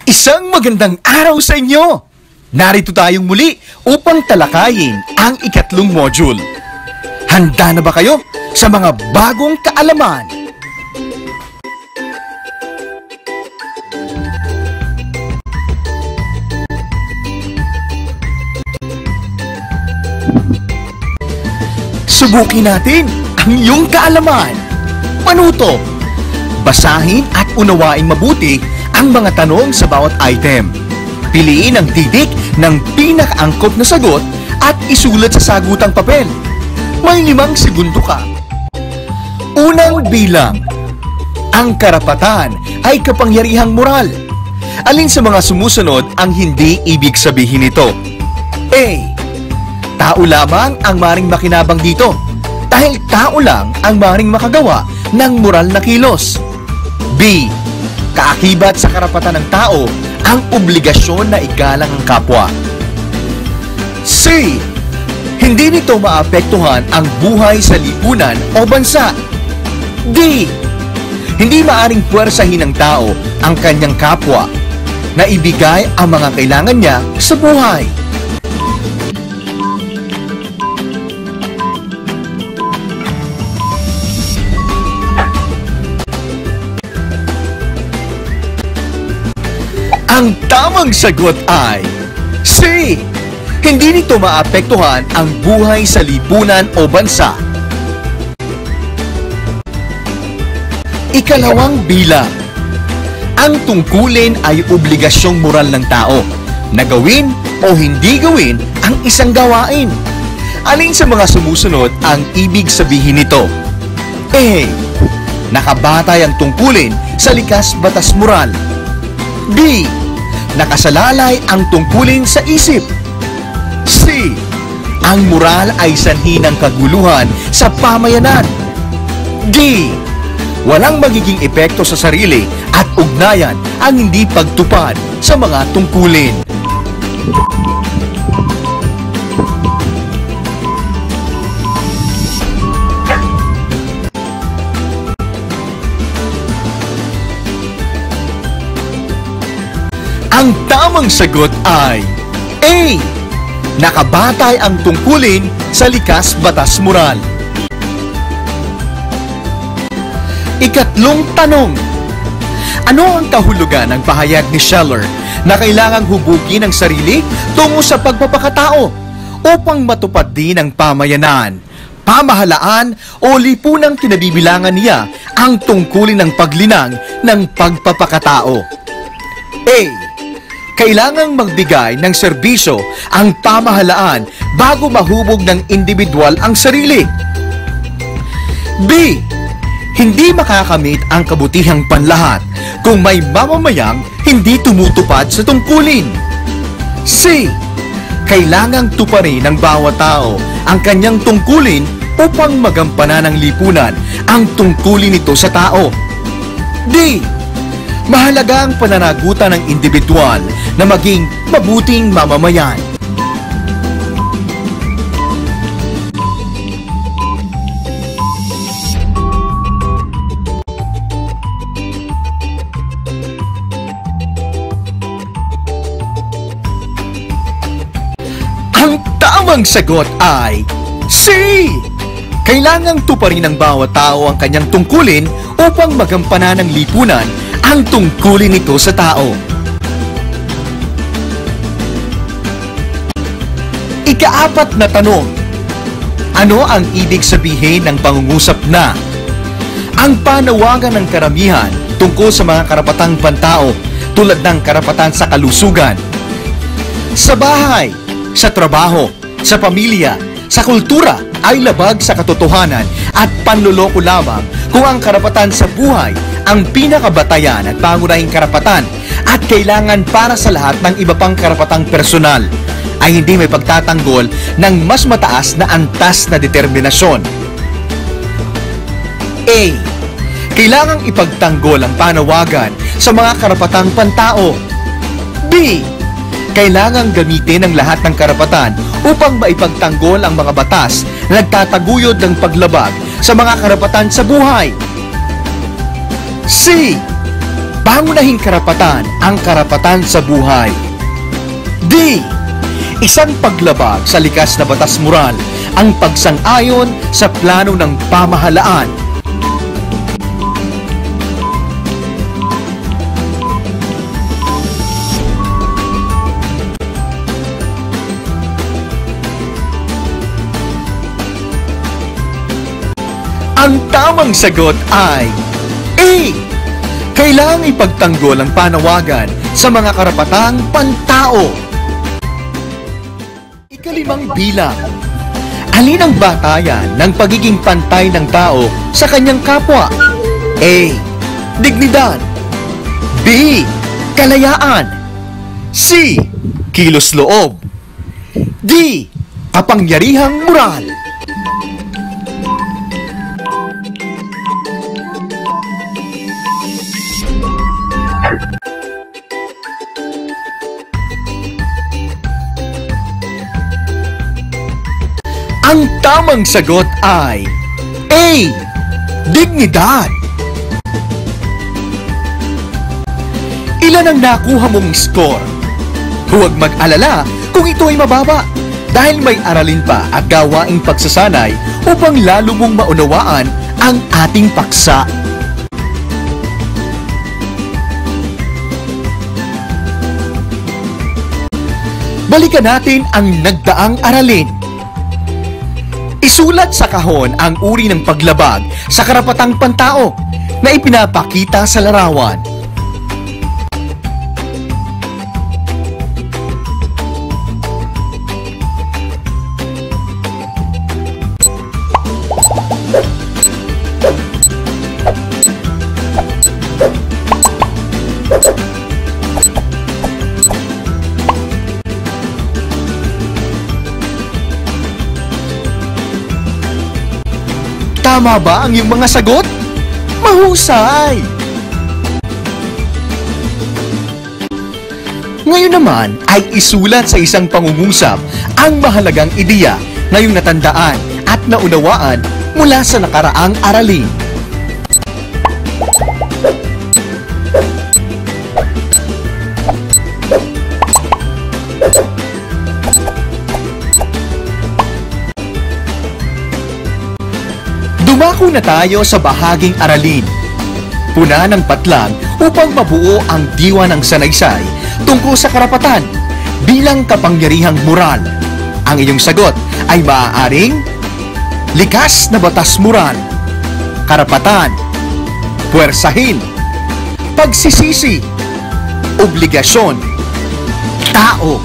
Isang magandang araw sa inyo! Narito tayong muli upang talakayin ang ikatlong module. Handa na ba kayo sa mga bagong kaalaman? Subukin natin ang iyong kaalaman. Panuto! Basahin at unawain mabuti ang mga tanong sa bawat item. Piliin ang titik ng pinakaangkop na sagot at isulat sa sagutang papel. May 5 segundo ka. Unang bilang. Ang karapatan ay kapangyarihang moral. Alin sa mga sumusunod ang hindi ibig sabihin nito? A. Tao lamang ang maring makinabang dito dahil tao lang ang maring makagawa ng moral na kilos. B. Kaakibat sa karapatan ng tao ang obligasyon na igalang ang kapwa. C. Hindi nito maapektuhan ang buhay sa lipunan o bansa. D. Hindi maaring puwersahin ng tao ang kanyang kapwa na ibigay ang mga kailangan niya sa buhay. Ang tamang sagot ay C. Hindi nito maapektuhan ang buhay sa lipunan o bansa. Ikalawang bilang. Ang tungkulin ay obligasyong moral ng tao na gawin o hindi gawin ang isang gawain. Alin sa mga sumusunod ang ibig sabihin nito? A. Nakabatay ang tungkulin sa likas batas moral. B. Nakasalalay ang tungkulin sa isip. C. Ang moral ay sanhi ng kaguluhan sa pamayanan. D. Walang magiging epekto sa sarili at ugnayan ang hindi pagtupad sa mga tungkulin. Ang tamang sagot ay A. Nakabatay ang tungkulin sa likas batas moral. Ikatlong tanong. Ano ang kahulugan ng pahayag ni Scheller na kailangang hubugin ang sarili tungo sa pagpapakatao upang matupad din ang pamayanan, pamahalaan o lipunang kinabibilangan niya ang tungkulin ng paglinang ng pagpapakatao? A. Kailangang magbigay ng serbisyo ang pamahalaan bago mahubog ng individual ang sarili. B. Hindi makakamit ang kabutihang panlahat kung may mamamayang hindi tumutupad sa tungkulin. C. Kailangang tuparin ng bawat tao ang kanyang tungkulin upang magampanan ng lipunan ang tungkulin nito sa tao. D. Mahalaga ang pananagutan ng individual na maging mabuting mamamayan. Ang tamang sagot ay C. Kailangang tuparin ng bawat tao ang kanyang tungkulin upang magampanan ng lipunan ang tungkulin nito sa tao. Ika-4 na tanong. Ano ang ibig sabihin ng pangungusap na? Ang panawagan ng karamihan tungkol sa mga karapatang pantao tulad ng karapatan sa kalusugan, sa bahay, sa trabaho, sa pamilya, sa kultura ay labag sa katotohanan at panloloko lamang kung ang karapatan sa buhay ang pinakabatayan at pangunahing karapatan at kailangan para sa lahat ng iba pang karapatang personal ay hindi may pagtatanggol ng mas mataas na antas na determinasyon. A. Kailangang ipagtanggol ang panawagan sa mga karapatang pantao. B. kailangang gamitin ang lahat ng karapatan upang maipagtanggol ang mga batas na nagtataguyod ng paglabag sa mga karapatan sa buhay. C. Pangunahing karapatan ang karapatan sa buhay. D. Isang paglabag sa likas na batas moral ang pagsang-ayon sa plano ng pamahalaan. Ang tamang sagot ay A. Kailangang ipagtanggol ang panawagan sa mga karapatang pantao. Ikalimang bilang. Alin ang batayan ng pagiging pantay ng tao sa kanyang kapwa? A. Dignidad. B. Kalayaan. C. Kilos loob. D. Kapangyarihang moral. Ang tamang sagot ay A. Dignidad. Ilan ang nakuha mong score? Huwag mag-alala kung ito ay mababa dahil may aralin pa at gawaing pagsasanay upang lalo mong maunawaan ang ating paksa. Balikan natin ang nagdaang aralin. Isulat sa kahon ang uri ng paglabag sa karapatang pantao na ipinapakita sa larawan. Tama ba ang iyong mga sagot? Mahusay! Ngayon naman ay isulat sa isang pangungusap ang mahalagang ideya na iyong natandaan at naunawaan mula sa nakaraang aralin. Dumako na tayo sa bahaging aralin. Puna ng patlang upang mabuo ang diwa ng sanaysay tungkol sa karapatan bilang kapangyarihang moral. Ang iyong sagot ay maaaring likas na batas moral, karapatan, puwersahin, pagsisisi, obligasyon, tao.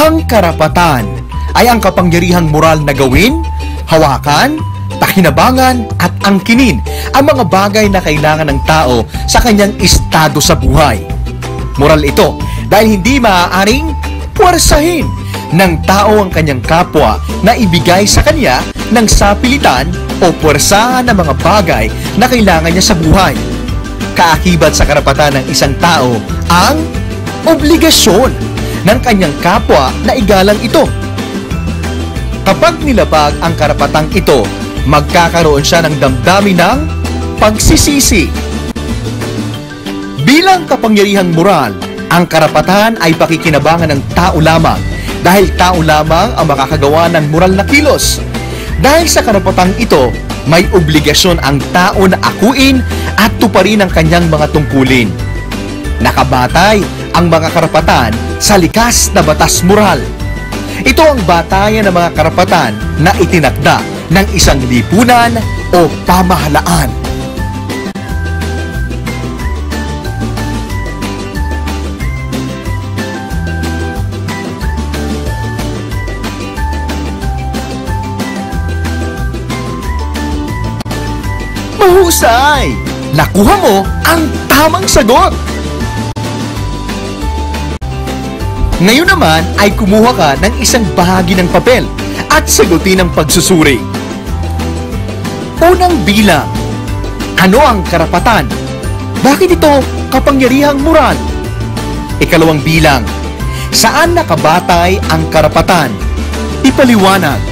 Ang karapatan ay ang kapangyarihang moral na gawin, hawakan, pakinabangan at angkinin ang mga bagay na kailangan ng tao sa kanyang estado sa buhay. Moral ito dahil hindi maaaring puwersahin ng tao ang kanyang kapwa na ibigay sa kanya ng sapilitan o puwersahan ng mga bagay na kailangan niya sa buhay. kaakibat sa karapatan ng isang tao ang obligasyon ng kanyang kapwa na igalang ito. Kapag nilabag ang karapatang ito, magkakaroon siya ng damdamin ng pagsisisi. Bilang kapangyarihang moral, ang karapatan ay pakikinabangan ng tao lamang dahil tao lamang ang makakagawa ng moral na kilos. Dahil sa karapatang ito, may obligasyon ang tao na akuin at tuparin ang kanyang mga tungkulin. Nakabatay ang mga karapatan sa likas na batas moral. Ito ang batayan ng mga karapatan na itinakda ng isang lipunan o pamahalaan. Mahusay! Nakuha mo ang tamang sagot! Ngayon naman ay kumuha ka ng isang bahagi ng papel at sagutin ang pagsusuri. Unang bilang, ano ang karapatan? Bakit ito kapangyarihang moral? Ikalawang bilang, saan nakabatay ang karapatan? Ipaliwanag.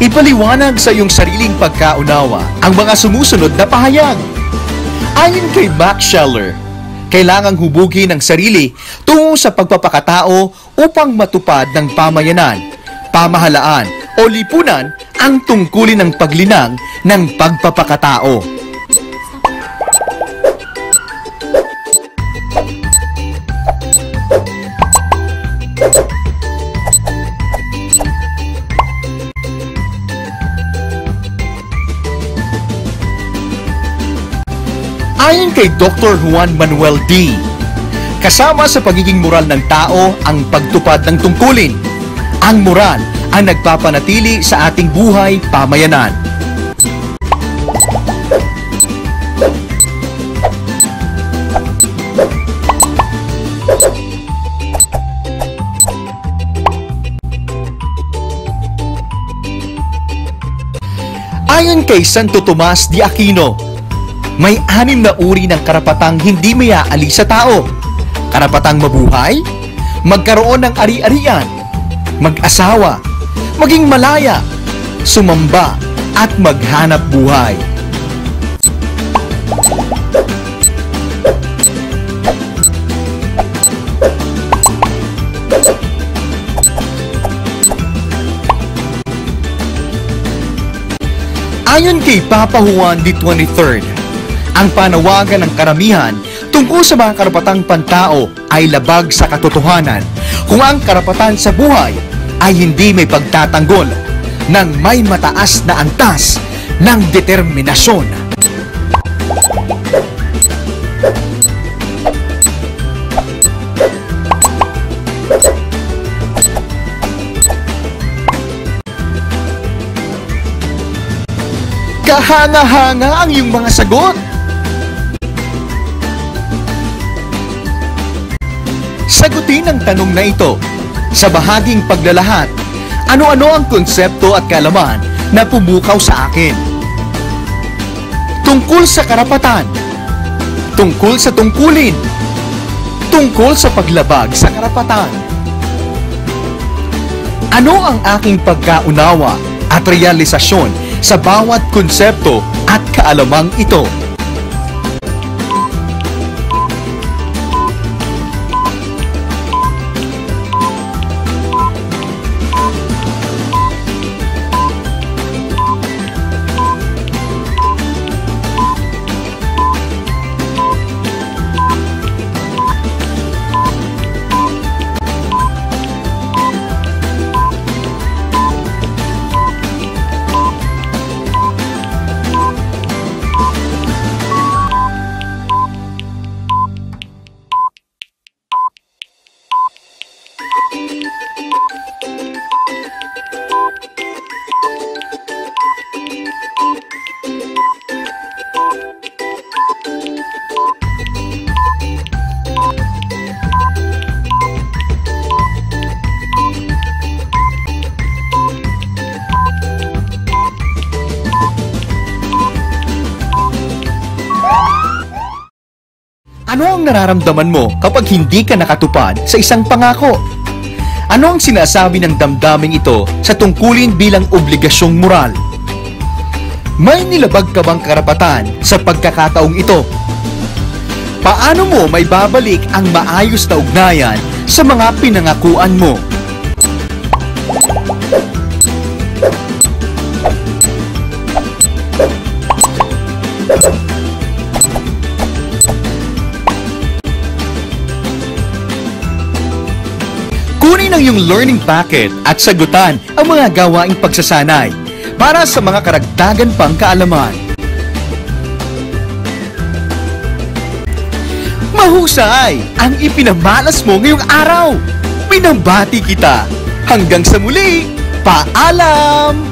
Ipaliwanag sa iyong sariling pagkaunawa ang mga sumusunod na pahayag. Ayon kay Max Scheler, kailangang hubugin ang sarili tungo sa pagpapakatao upang matupad ng pamayanan, pamahalaan o lipunan ang tungkulin ng paglinang ng pagpapakatao. Ayon kay Dr. Juan Manuel D., kasama sa pagiging moral ng tao ang pagtupad ng tungkulin. Ang moral ang nagpapanatili sa ating buhay pamayanan. Ayon kay Santo Tomas de Aquino, may 6 na uri ng karapatang hindi maiaalis sa tao. Karapatang mabuhay, magkaroon ng ari-arian, mag-asawa, maging malaya, sumamba, at maghanap buhay. Ayon kay Papa Juan XXIII, ang panawagan ng karamihan tungkol sa mga karapatang pantao ay labag sa katotohanan kung ang karapatan sa buhay ay hindi may pagtatanggol ng may mataas na antas ng determinasyon. Kahanga-hanga ang iyong mga sagot! Sagutin ang tanong na ito. Sa bahaging paglalahat, ano-ano ang konsepto at kaalaman na pumukaw sa akin? Tungkol sa karapatan, tungkol sa tungkulin, tungkol sa paglabag sa karapatan. Ano ang aking pagkaunawa at realisasyon sa bawat konsepto at kaalamang ito? ang nararamdaman mo kapag hindi ka nakatupad sa isang pangako? Ano ang sinasabi ng damdaming ito sa tungkulin bilang obligasyong moral? May nilabag ka bang karapatan sa pagkakataong ito? Paano mo may babalik ang maayos na ugnayan sa mga pinangakuan mo? Kunin ang iyong learning packet at sagutan ang mga gawaing pagsasanay para sa mga karagdagan pang kaalaman. Mahusay ang ipinamalas mo ngayong araw. Pinambati kita. Hanggang sa muli, paalam!